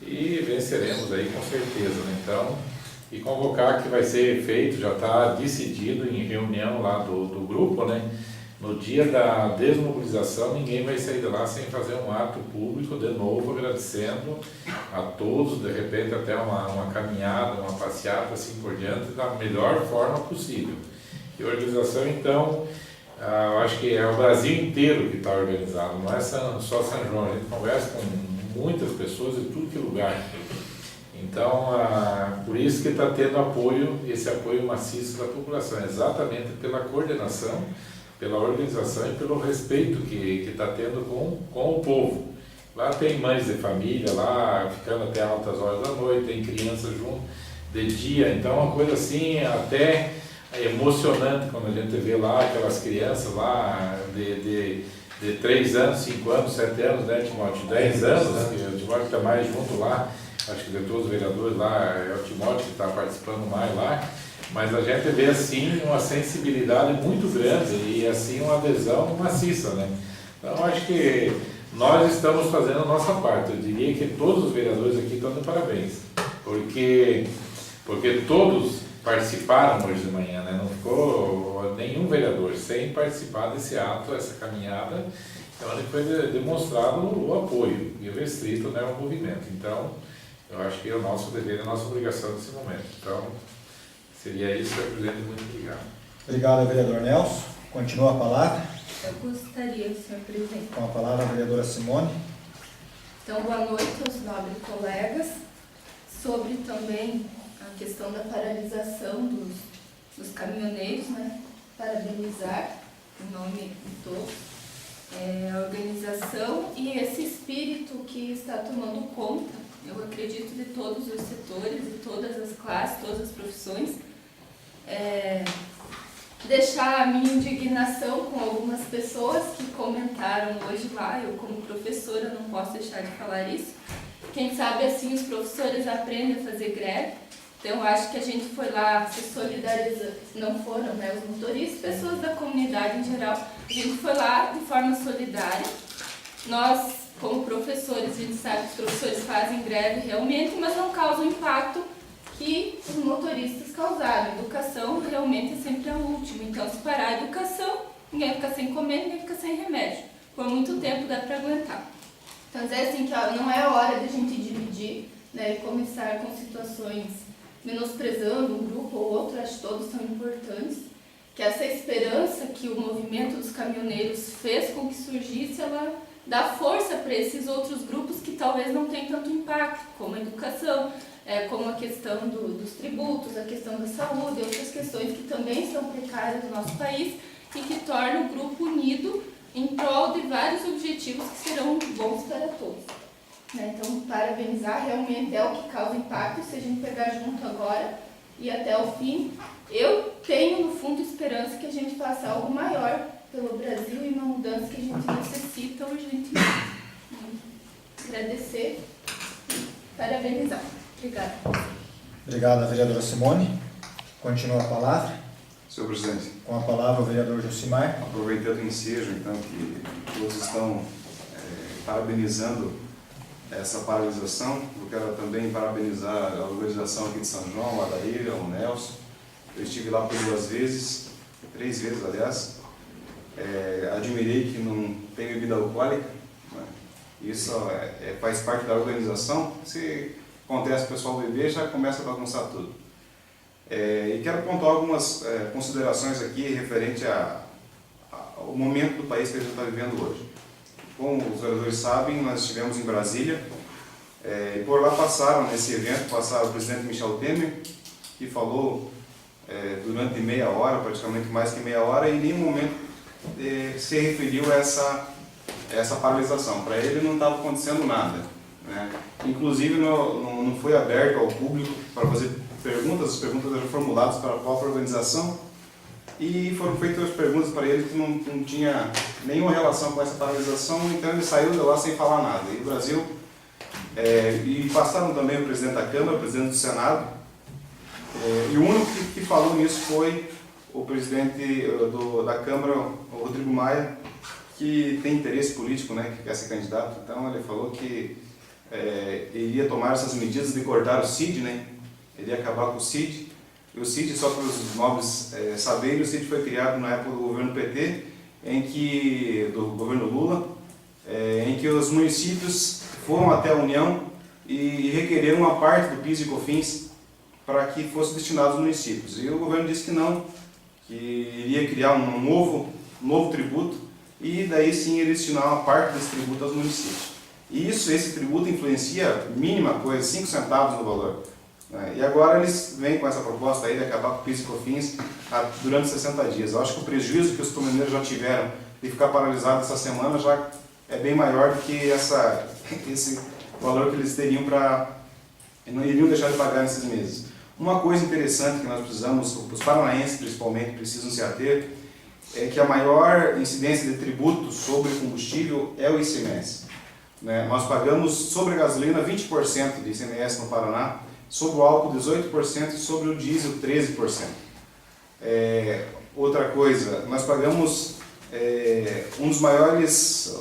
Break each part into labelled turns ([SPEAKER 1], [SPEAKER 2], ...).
[SPEAKER 1] e venceremos aí com certeza, né? Então, e convocar que vai ser feito, já está decidido em reunião lá do grupo, né? No dia da desmobilização, ninguém vai sair de lá sem fazer um ato público, de novo, agradecendo a todos, de repente até uma caminhada, uma passeata, assim por diante, da melhor forma possível. E a organização, então, eu acho que é o Brasil inteiro que está organizado, não é só São João, a gente conversa com muitas pessoas de tudo que é lugar. Então, por isso que está tendo apoio, esse apoio maciço da população, exatamente pela coordenação, pela organização e pelo respeito que está tendo com o povo. Lá tem mães de família, lá ficando até altas horas da noite, tem crianças junto de dia, então é uma coisa assim, até emocionante quando a gente vê lá aquelas crianças lá de 3 anos, 5 anos, 7 anos, né, Timóteo? 10 anos, que o Timóteo está mais junto lá, acho que de todos os vereadores lá, é o Timóteo que está participando mais lá, mas a gente vê assim uma sensibilidade muito grande e assim uma adesão maciça, né? Então acho que nós estamos fazendo a nossa parte, eu diria que todos os vereadores aqui estão de parabéns, porque todos participaram hoje de manhã, né? Não ficou nenhum vereador sem participar desse ato, essa caminhada, então ele foi demonstrado o apoio e o restrito, né, ao movimento. Então, eu acho que é o nosso dever, a nossa obrigação nesse momento. Então, seria isso, senhor presidente, muito obrigado.
[SPEAKER 2] Obrigado, vereador Nelson. Continua a palavra.
[SPEAKER 3] Eu gostaria, senhor presidente.
[SPEAKER 2] Com a palavra, a vereadora Simone.
[SPEAKER 3] Então, boa noite aos nobres colegas. Sobre também a questão da paralisação dos caminhoneiros, né? Parabenizar, em nome de todos, a organização e esse espírito que está tomando conta, eu acredito, de todos os setores, de todas as classes, todas as profissões. Deixar a minha indignação com algumas pessoas que comentaram hoje lá, eu como professora não posso deixar de falar isso. Quem sabe assim os professores aprendem a fazer greve. Então eu acho que a gente foi lá se solidarizar, não foram, né, os motoristas, pessoas da comunidade em geral, a gente foi lá de forma solidária. Nós, como professores, a gente sabe que os professores fazem greve realmente, mas não causam o impacto que os motoristas causaram. A educação realmente é sempre a última, então se parar a educação, ninguém fica sem comer, ninguém fica sem remédio. Por muito tempo dá para aguentar. Então é assim que não é hora de a gente dividir, né, e começar com situações menosprezando um grupo ou outro, acho que todos são importantes. Que essa esperança que o movimento dos caminhoneiros fez com que surgisse, ela dá força para esses outros grupos que talvez não tenham tanto impacto, como a educação, como a questão dos tributos, a questão da saúde, outras questões que também são precárias no nosso país e que tornam o grupo unido em prol de vários objetivos que serão bons para todos. Então, parabenizar, realmente é o que causa impacto, se a gente pegar junto agora e até o fim. Eu tenho, no fundo, esperança que a gente faça algo maior pelo Brasil e uma mudança que a gente necessita urgentemente. Agradecer e parabenizar. Obrigada.
[SPEAKER 2] Obrigado, vereadora Simone. Continua a palavra.
[SPEAKER 4] Senhor presidente,
[SPEAKER 2] Com a palavra, o vereador Josimar.
[SPEAKER 4] aproveitando o ensejo, então, que todos estão parabenizando essa paralisação, eu quero também parabenizar a organização aqui de São João, o Adair, o Nelson. Eu estive lá por 2 vezes, 3 vezes, aliás. Admirei que não tem bebida alcoólica, né? Isso faz parte da organização. Se acontece o pessoal beber, já começa a bagunçar tudo. E quero pontuar algumas considerações aqui referente ao momento do país que a gente está vivendo hoje. Como os vereadores sabem, nós estivemos em Brasília e por lá nesse evento, passaram o presidente Michel Temer, que falou durante meia hora, praticamente mais que meia hora, e em nenhum momento se referiu a essa paralisação. Para ele não estava acontecendo nada, né? Inclusive não foi aberto ao público para fazer perguntas, as perguntas eram formuladas para a própria organização e foram feitas perguntas para ele que não tinha nenhuma relação com essa paralisação, então ele saiu de lá sem falar nada. E o Brasil, e passaram também o presidente da Câmara, o presidente do Senado, e o único que falou nisso foi o presidente da Câmara, o Rodrigo Maia, que tem interesse político, né, que quer ser candidato. Então ele falou que iria tomar essas medidas de cortar o CID, né? Ele ia acabar com o CID. E o CID, só para os nobres saberem, o CID foi criado na época do governo PT, do governo Lula, em que os municípios foram até a União e requereram uma parte do PIS e COFINS para que fosse destinado aos municípios. E o governo disse que não, que iria criar um novo tributo, e daí sim iria destinar uma parte desse tributo aos municípios. E esse tributo influencia, mínima coisa, 5 centavos no valor. E agora eles vêm com essa proposta aí de acabar com o PIS e COFINS durante 60 dias. Eu acho que o prejuízo que os caminhoneiros já tiveram de ficar paralisados essa semana já é bem maior do que esse valor que eles teriam não iriam deixar de pagar nesses meses. Uma coisa interessante que nós precisamos, os paranaenses principalmente precisam se ater, é que a maior incidência de tributo sobre combustível é o ICMS. Nós pagamos sobre a gasolina 20% de ICMS no Paraná, sobre o álcool 18% e sobre o diesel 13%. Outra coisa, nós pagamos o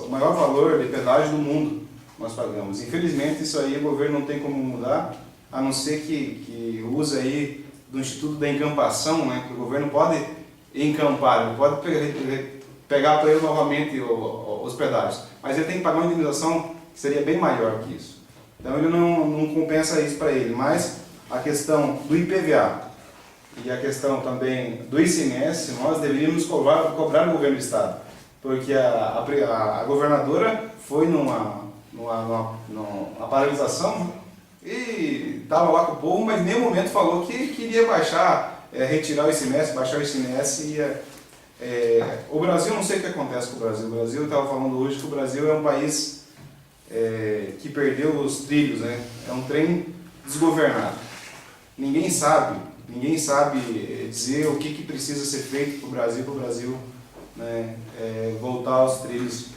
[SPEAKER 4] maior valor de pedágio do mundo, nós pagamos. Infelizmente isso aí o governo não tem como mudar, a não ser que use aí do Instituto da Encampação, né, que o governo pode encampar, ele pode pegar para ele novamente os pedágios, mas ele tem que pagar uma indenização que seria bem maior que isso. Então ele não compensa isso para ele, mas a questão do IPVA e a questão também do ICMS, nós deveríamos cobrar no governo do estado, porque a governadora foi numa paralisação e estava lá com o povo, mas em nenhum momento falou que queria retirar o ICMS, baixar o ICMS. O Brasil, não sei o que acontece com o Brasil. O Brasil, eu estava falando hoje que o Brasil é um país que perdeu os trilhos, né? É um trem desgovernado. Ninguém sabe dizer o que precisa ser feito para o Brasil, né, voltar aos trilhos.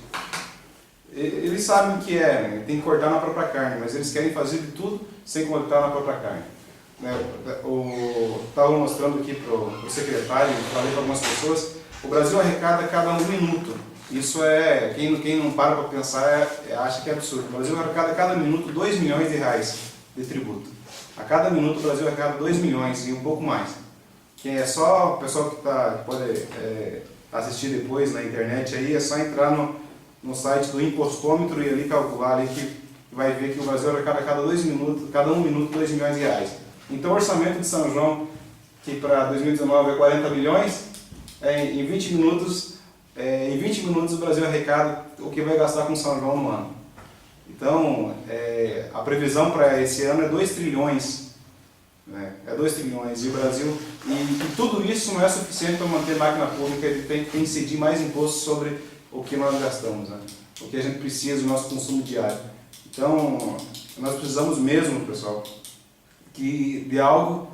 [SPEAKER 4] Eles sabem o que né? Tem que cortar na própria carne, mas eles querem fazer de tudo sem cortar na própria carne. Estava mostrando aqui para o secretário, falei para algumas pessoas, o Brasil arrecada cada 1 minuto. Isso quem não para pensar acha que é absurdo. O Brasil arrecada cada minuto 2 milhões de reais de tributo. A cada minuto o Brasil arrecada 2 milhões e um pouco mais. Que é só o pessoal que pode assistir depois na internet aí, é só entrar no site do impostômetro e ali calcular ali que vai ver que o Brasil arrecada cada 1 minuto 2 milhões de reais. Então o orçamento de São João, que para 2019 é 40 milhões, em 20 minutos o Brasil arrecada o que vai gastar com São João no ano. Então a previsão para esse ano é 2 trilhões. É 2 trilhões. E o Brasil, e tudo isso não é suficiente para manter máquina pública, ele tem que incidir mais imposto sobre o que nós gastamos, né? O que a gente precisa do nosso consumo diário. Então, nós precisamos mesmo, pessoal, de algo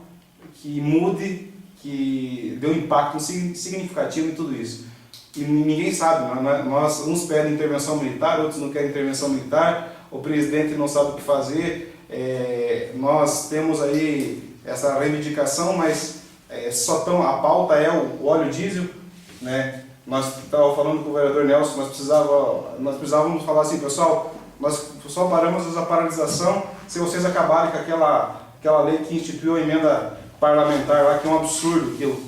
[SPEAKER 4] que mude, que dê um impacto significativo em tudo isso. E ninguém sabe, uns pedem intervenção militar, outros não querem intervenção militar, o presidente não sabe o que fazer, nós temos aí essa reivindicação, mas a pauta é o óleo diesel, né? Nós estávamos falando com o vereador Nelson, nós precisávamos falar assim, pessoal, nós só paramos a paralisação se vocês acabarem com aquela lei que instituiu a emenda parlamentar lá, que é um absurdo aquilo,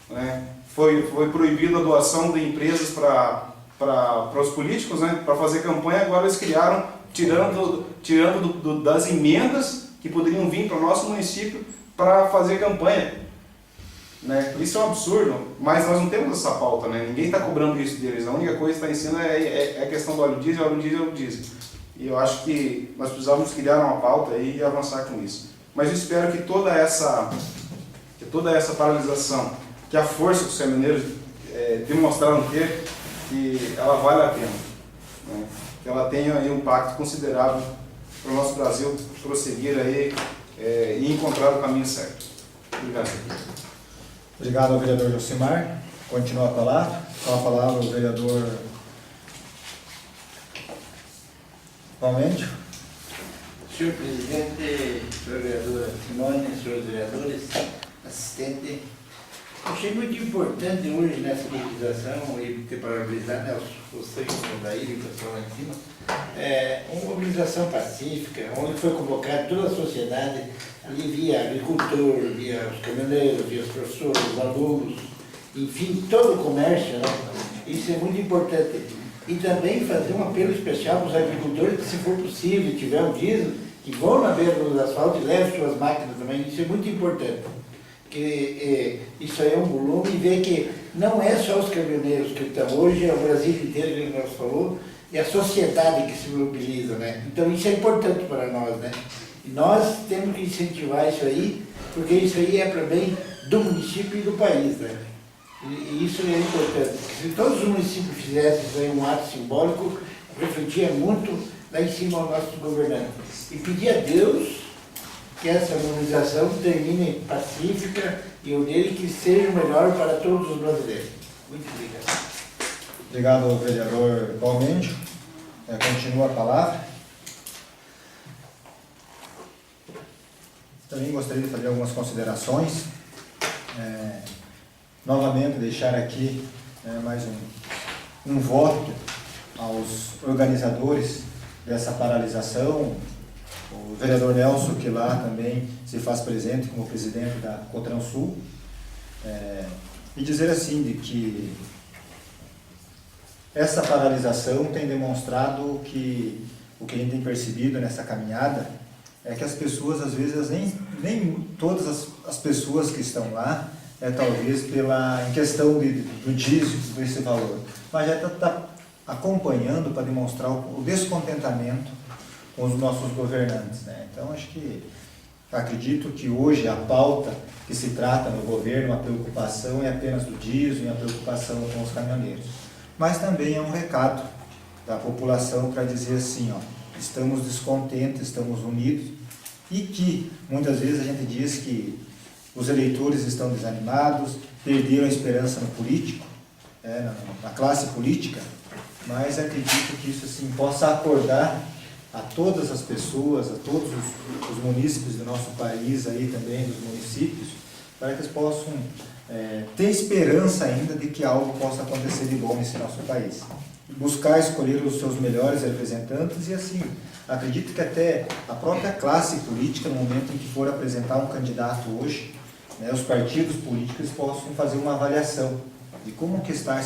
[SPEAKER 4] né? Foi proibida a doação de empresas para os políticos, né? Para fazer campanha, agora eles criaram, tirando das emendas que poderiam vir para o nosso município para fazer campanha. Né? Isso é um absurdo, mas nós não temos essa pauta, né? Ninguém está cobrando isso deles, a única coisa que está ensinando é a questão do óleo diesel, E eu acho que nós precisamos criar uma pauta aí e avançar com isso. Mas eu espero que toda essa paralisação, que a força que os caminhoneiros demonstraram ter, que ela vale a pena, né? Que ela tenha aí um impacto considerável para o nosso Brasil prosseguir aí e encontrar o caminho certo. Obrigado.
[SPEAKER 2] Obrigado ao vereador Josimar. Continua a palavra. Com a palavra o vereador Palmêndio.
[SPEAKER 5] Senhor presidente, senhor vereador Simone, senhores vereadores, assistente, Achei muito importante hoje nessa mobilização e ter parabenizado, né, você e o Daír e o pessoal lá em cima, uma mobilização pacífica, onde foi convocada toda a sociedade, ali via agricultor, via os caminhoneiros, via os professores, os alunos, enfim, todo o comércio, né? Isso é muito importante. E também fazer um apelo especial para os agricultores que, se for possível, tiver um diesel, que vão na beira do asfalto e levem suas máquinas também, isso é muito importante. Que isso aí é um volume e ver que não é só os caminhoneiros que estão hoje, é o Brasil inteiro, como o Nelson falou, e a sociedade que se mobiliza, né? Então isso é importante para nós, né? E nós temos que incentivar isso aí, porque isso aí é para bem do município e do país, né? E isso é importante, porque se todos os municípios fizessem isso aí, um ato simbólico, refletia muito lá em cima aos nossos governantes. E pedir a Deus que essa mobilização termine pacífica e unida e que seja o melhor para todos os brasileiros. Muito obrigado.
[SPEAKER 2] Obrigado, vereador Paulo Mendes. Continua a palavra. Também gostaria de fazer algumas considerações. Novamente, deixar aqui mais um voto aos organizadores dessa paralisação, o vereador Nelson, que lá também se faz presente como presidente da Cotransul, e dizer assim, de que essa paralisação tem demonstrado que o que a gente tem percebido nessa caminhada é que as pessoas, às vezes, nem todas as pessoas que estão lá, talvez em questão do diesel, desse valor, mas já está acompanhando para demonstrar o descontentamento com os nossos governantes, né? Então, acredito que hoje a pauta que se trata no governo, a preocupação é apenas do diesel e a preocupação com os caminhoneiros. Mas também é um recado da população para dizer assim, estamos descontentes, estamos unidos, e que muitas vezes a gente diz que os eleitores estão desanimados, perderam a esperança no político, na classe política, mas acredito que isso assim possa acordar a todas as pessoas, a todos os munícipes do nosso país, aí também dos municípios, para que eles possam ter esperança ainda de que algo possa acontecer de bom nesse nosso país. Buscar escolher os seus melhores representantes e assim, acredito que até a própria classe política, no momento em que for apresentar um candidato hoje, os partidos políticos possam fazer uma avaliação de como que está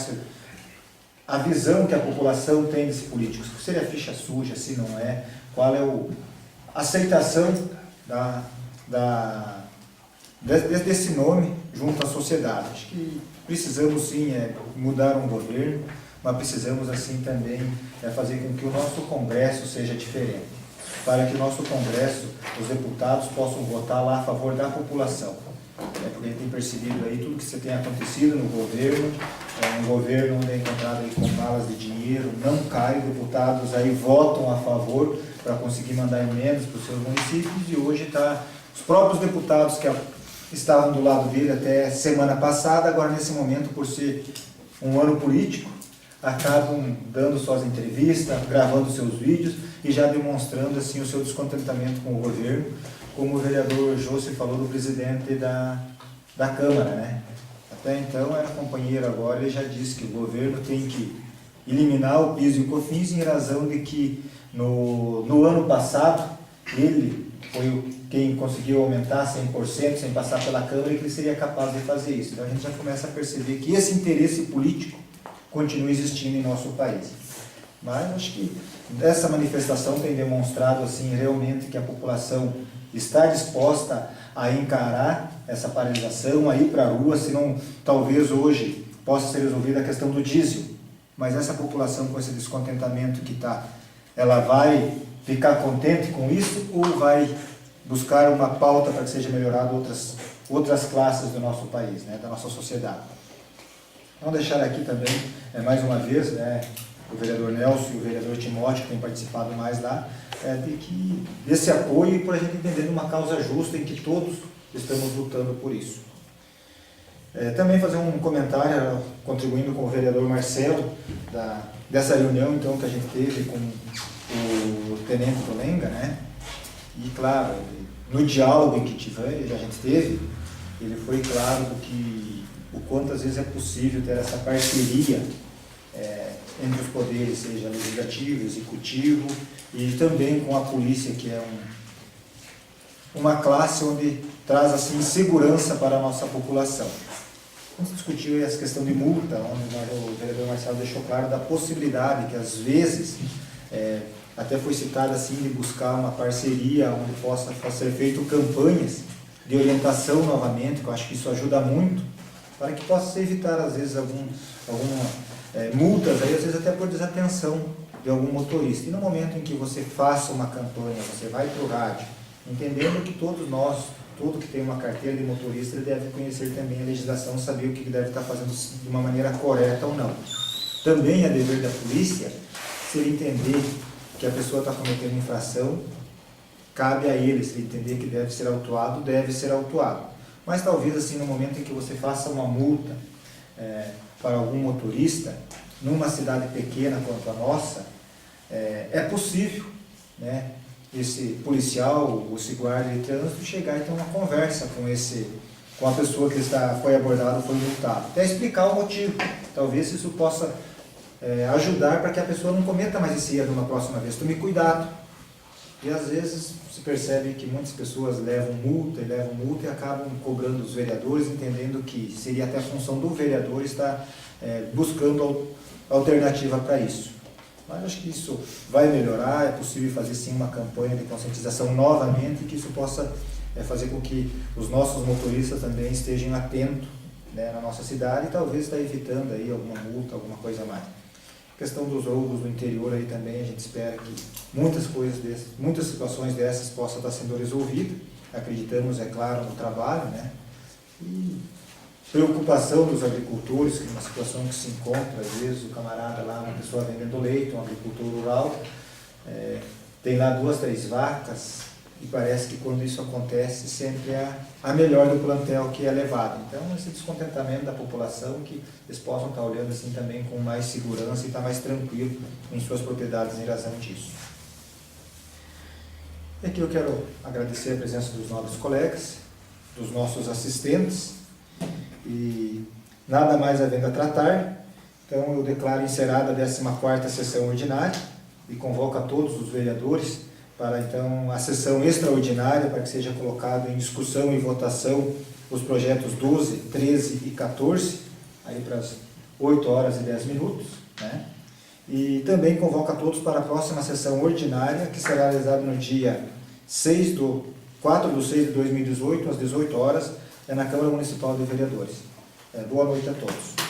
[SPEAKER 2] a visão que a população tem desse político, se ele é ficha suja, se não é, qual é a aceitação desse nome junto à sociedade. Acho que precisamos sim mudar um governo, mas precisamos assim também fazer com que o nosso Congresso seja diferente, para que o nosso Congresso, os deputados possam votar lá a favor da população. Porque a gente tem percebido aí tudo que tem acontecido no governo, um governo onde é encontrado aí com malas de dinheiro, não cai, deputados aí votam a favor para conseguir mandar emendas para os seus municípios, e hoje os próprios deputados que estavam do lado dele até semana passada, agora nesse momento, por ser um ano político, acabam dando suas entrevistas, gravando seus vídeos e já demonstrando assim o seu descontentamento com o governo, como o vereador José falou do presidente da Câmara, né? Até então era companheiro, agora ele já disse que o governo tem que eliminar o PIS e o COFINS em razão de que no ano passado ele foi quem conseguiu aumentar 100% sem passar pela Câmara e que ele seria capaz de fazer isso. Então a gente já começa a perceber que esse interesse político continua existindo em nosso país. Mas acho que essa manifestação tem demonstrado assim realmente que a população está disposta a encarar essa paralisação, a ir para a rua, senão talvez hoje possa ser resolvida a questão do diesel. Mas essa população com esse descontentamento que está, ela vai ficar contente com isso ou vai buscar uma pauta para que seja melhorado outras classes do nosso país, né, da nossa sociedade? Vamos deixar aqui também, mais uma vez, o vereador Nelson e o vereador Timóteo, que têm participado mais lá, desse apoio para a gente entender uma causa justa em que todos estamos lutando por isso. Também fazer um comentário, contribuindo com o vereador Marcelo, dessa reunião então, que a gente teve com o tenente Tolenga, né? E claro, no diálogo em que a gente teve, ele foi claro que o quanto às vezes é possível ter essa parceria entre os poderes, seja legislativo, executivo, e também com a polícia, que é uma classe onde traz assim segurança para a nossa população. A gente discutiu essa questão de multa, onde o vereador Marcelo deixou claro da possibilidade que às vezes até foi citado assim de buscar uma parceria onde possa ser feito campanhas de orientação novamente, que eu acho que isso ajuda muito, para que possa se evitar às vezes algumas multas, aí, às vezes até por desatenção de algum motorista. E no momento em que você faça uma campanha, você vai para o rádio, entendendo que todos nós, todo que tem uma carteira de motorista, ele deve conhecer também a legislação, saber o que ele deve estar fazendo de uma maneira correta ou não. Também é dever da polícia, se ele entender que a pessoa está cometendo infração, cabe a ele, se ele entender que deve ser autuado, deve ser autuado. Mas talvez assim, no momento em que você faça uma multa para algum motorista, numa cidade pequena quanto a nossa, é possível, né, esse policial, esse guarda de trânsito chegar e ter uma conversa com a pessoa que foi abordada, foi multada. Até explicar o motivo. Talvez isso possa ajudar para que a pessoa não cometa mais esse erro na próxima vez. Tome cuidado. E às vezes se percebe que muitas pessoas levam multa e acabam cobrando os vereadores, entendendo que seria até a função do vereador estar buscando alternativa para isso. Mas acho que isso vai melhorar, é possível fazer sim uma campanha de conscientização novamente, que isso possa fazer com que os nossos motoristas também estejam atentos, né, na nossa cidade e talvez está evitando aí alguma multa, alguma coisa a mais. A questão dos roubos no interior aí também, a gente espera que muitas situações dessas possam estar sendo resolvidas. Acreditamos, é claro, no trabalho, né? E preocupação dos agricultores, que é uma situação que se encontra, às vezes o camarada lá, uma pessoa vendendo leite, um agricultor rural, tem lá 2, 3 vacas, e parece que quando isso acontece, sempre é a melhor do plantel que é levado. Então, esse descontentamento da população, que eles possam estar olhando assim também com mais segurança e estar mais tranquilo em suas propriedades em razão disso. E aqui eu quero agradecer a presença dos nobres colegas, dos nossos assistentes, e nada mais havendo a tratar, então eu declaro encerrada a 14ª sessão ordinária e convoco a todos os vereadores para então a sessão extraordinária, para que seja colocado em discussão e votação os projetos 12, 13 e 14, aí para as 8 horas e 10 minutos, né? E também convoco a todos para a próxima sessão ordinária, que será realizada no dia 4/6/2018, às 18 horas, na Câmara Municipal de Vereadores. Boa noite a todos.